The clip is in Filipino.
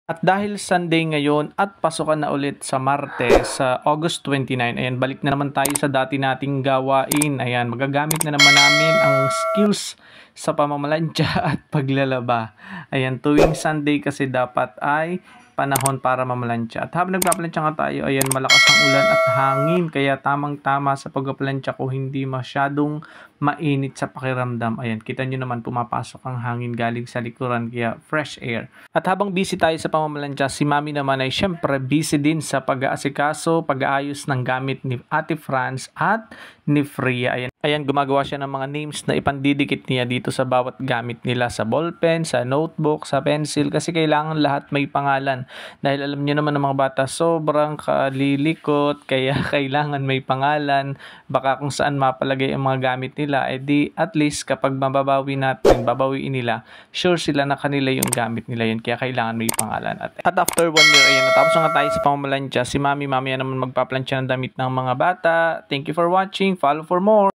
At dahil Sunday ngayon at pasukan na ulit sa Martes sa August 29, ayan, balik na naman tayo sa dati nating gawain. Ayan, magagamit na naman namin ang skills sa pamamalansya at paglalaba. Ayan, tuwing Sunday kasi dapat ay panahon para mamalansya. At habang nagpapalansya nga tayo, ayan, malakas ang ulan at hangin. Kaya tamang-tama sa pagpapalansya ko, hindi masyadong mainit sa pakiramdam. Ayan, kita nyo naman pumapasok ang hangin galing sa likuran, kaya fresh air. At habang busy tayo sa pamamalansya, si Mami naman ay syempre busy din sa pag-aasikaso, pag-aayos ng gamit ni Ate Franz at ni Freya. Ayan, gumagawa siya ng mga names na ipandidikit niya dito sa bawat gamit nila, sa ballpen, sa notebook, sa pencil, kasi kailangan lahat may pangalan. Dahil alam niyo naman ng mga bata, sobrang kalilikot, kaya kailangan may pangalan. Baka kung saan mapalagay ang mga gamit nila, edi at least kapag mababawi natin, babawiin nila, sure sila na kanila yung gamit nila yun. Kaya kailangan may pangalan. At after 1 year, ayan, natapos na nga tayo sa pamamalansya. Si Mami, mamaya naman magpaplansya ng damit ng mga bata. Thank you for watching. Follow for more.